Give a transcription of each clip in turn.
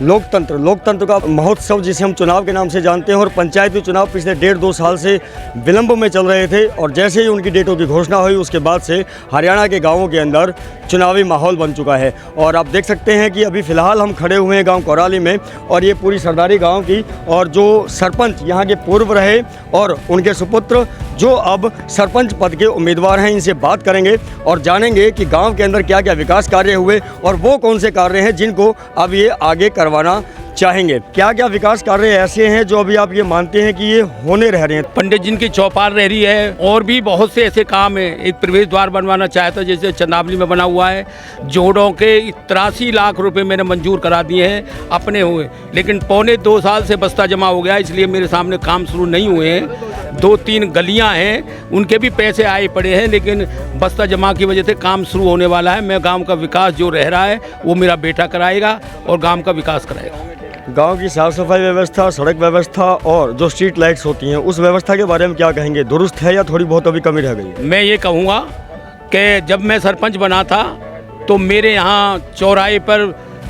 लोकतंत्र का महोत्सव जिसे हम चुनाव के नाम से जानते हैं, और पंचायती चुनाव पिछले 1.5-2 साल से विलंब में चल रहे थे, और जैसे ही उनकी डेटों की घोषणा हुई उसके बाद से हरियाणा के गाँवों के अंदर चुनावी माहौल बन चुका है। और आप देख सकते हैं कि अभी फ़िलहाल हम खड़े हुए हैं गाँव कोराली में, और ये पूरी सरदारी गाँव की, और जो सरपंच यहाँ के पूर्व रहे और उनके सुपुत्र जो अब सरपंच पद के उम्मीदवार हैं, इनसे बात करेंगे और जानेंगे कि गांव के अंदर क्या क्या विकास कार्य हुए और वो कौन से कार्य हैं जिनको अब ये आगे करवाना चाहेंगे। क्या क्या विकास कार्य ऐसे हैं जो अभी आप ये मानते हैं कि ये होने रह रहे हैं? पंडित जी की चौपाल रह रही है, और भी बहुत से ऐसे काम हैं। एक प्रवेश द्वार बनवाना चाहता है, जैसे चंदावली में बना हुआ है। जोड़ों के 83 लाख रुपए मैंने मंजूर करा दिए हैं अपने हुए, लेकिन 1.25-2 साल से बस्ता जमा हो गया, इसलिए मेरे सामने काम शुरू नहीं हुए हैं। 2-3 गलियां हैं, उनके भी पैसे आए पड़े हैं, लेकिन बस्ता जमा की वजह से काम शुरू होने वाला है। मैं गाँव का विकास जो रह रहा है वो मेरा बेटा कराएगा और गाँव का विकास कराएगा। गांव की साफ़ सफाई व्यवस्था, सड़क व्यवस्था और जो स्ट्रीट लाइट्स होती हैं, उस व्यवस्था के बारे में क्या कहेंगे? दुरुस्त है या थोड़ी बहुत अभी कमी रह गई? मैं ये कहूँगा कि जब मैं सरपंच बना था तो मेरे यहाँ चौराहे पर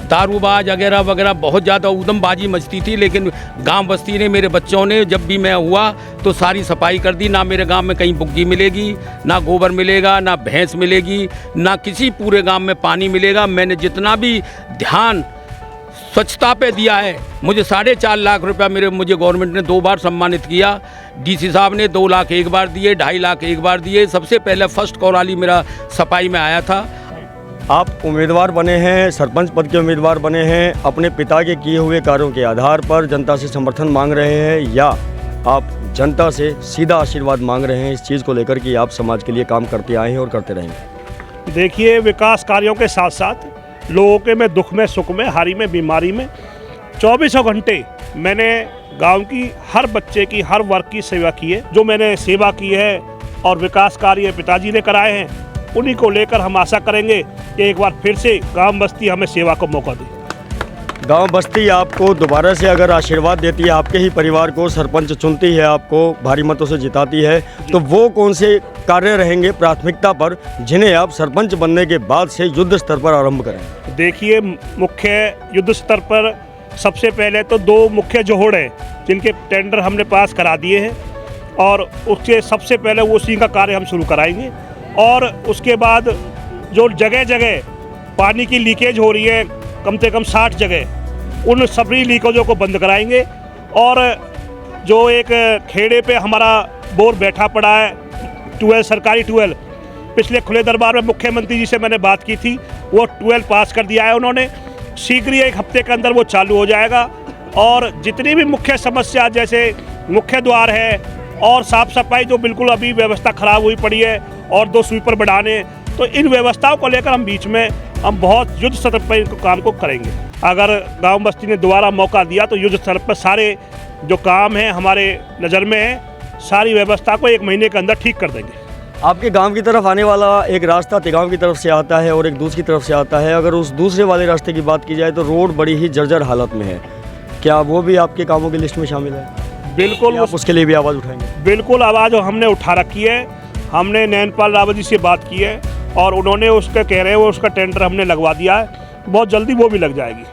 दारूबाज वगैरह वगैरह बहुत ज़्यादा उदमबाजी मचती थी, लेकिन गांव बस्ती ने, मेरे बच्चों ने, जब भी मैं हुआ तो सारी सफाई कर दी। ना मेरे गांव में कहीं बुग्गी मिलेगी, ना गोबर मिलेगा, ना भैंस मिलेगी, ना किसी पूरे गांव में पानी मिलेगा। मैंने जितना भी ध्यान स्वच्छता पे दिया है, मुझे 4.5 लाख रुपया मुझे गवर्नमेंट ने 2 बार सम्मानित किया। डीसी साहब ने 2 लाख एक बार दिए, 2.5 लाख एक बार दिए। सबसे पहले फर्स्ट कोराली मेरा सफाई में आया था। आप उम्मीदवार बने हैं, सरपंच पद के उम्मीदवार बने हैं, अपने पिता के किए हुए कार्यों के आधार पर जनता से समर्थन मांग रहे हैं, या आप जनता से सीधा आशीर्वाद मांग रहे हैं इस चीज़ को लेकर कि आप समाज के लिए काम करते आए हैं और करते रहेंगे? देखिए, विकास कार्यों के साथ साथ लोगों के में दुख में, सुख में, हारी में, बीमारी में 24 घंटे मैंने गांव की हर बच्चे की, हर वर्ग की सेवा की है। जो मैंने सेवा की है और विकास कार्य पिताजी ने कराए हैं, उन्हीं को लेकर हम आशा करेंगे कि एक बार फिर से गांव बस्ती हमें सेवा का मौका दे। गांव बस्ती आपको दोबारा से अगर आशीर्वाद देती है, आपके ही परिवार को सरपंच चुनती है, आपको भारी मतों से जिताती है, तो वो कौन से कार्य रहेंगे प्राथमिकता पर जिन्हें आप सरपंच बनने के बाद से युद्ध स्तर पर आरंभ करें? देखिए, मुख्य युद्ध स्तर पर सबसे पहले तो 2 मुख्य जोहड़ हैं जिनके टेंडर हमने पास करा दिए हैं, और उसके सबसे पहले उसी का कार्य हम शुरू कराएंगे। और उसके बाद जो जगह जगह पानी की लीकेज हो रही है, कम से कम 60 जगह, उन सभी लीकेजों को बंद कराएंगे। और जो एक खेड़े पे हमारा बोर बैठा पड़ा है, ट्यूबवेल, सरकारी ट्यूबवेल, पिछले खुले दरबार में मुख्यमंत्री जी से मैंने बात की थी, वो ट्यूबवेल पास कर दिया है उन्होंने। शीघ्र ही 1 हफ्ते के अंदर वो चालू हो जाएगा। और जितनी भी मुख्य समस्या, जैसे मुख्य द्वार है और साफ़ सफाई, जो बिल्कुल अभी व्यवस्था ख़राब हुई पड़ी है, और 2 स्वीपर बढ़ाने, तो इन व्यवस्थाओं को लेकर हम बीच में बहुत युद्ध स्तर पर इनको काम को करेंगे। अगर गांव बस्ती ने दोबारा मौका दिया तो युद्ध स्तर पर सारे जो काम हैं हमारे नज़र में है, सारी व्यवस्था को 1 महीने के अंदर ठीक कर देंगे। आपके गांव की तरफ आने वाला एक रास्ता तिगांव की तरफ से आता है और एक दूसरी तरफ से आता है। अगर उस दूसरे वाले रास्ते की बात की जाए तो रोड बड़ी ही जर्जर हालत में है। क्या वो भी आपके कामों की लिस्ट में शामिल है? बिल्कुल, आप उसके लिए भी आवाज़ उठाएंगे? बिल्कुल, आवाज़ हमने उठा रखी है। हमने नैनपाल रावत जी से बात की है और उन्होंने उसका कह रहे हैं वो उसका टेंडर हमने लगवा दिया है, बहुत जल्दी वो भी लग जाएगी।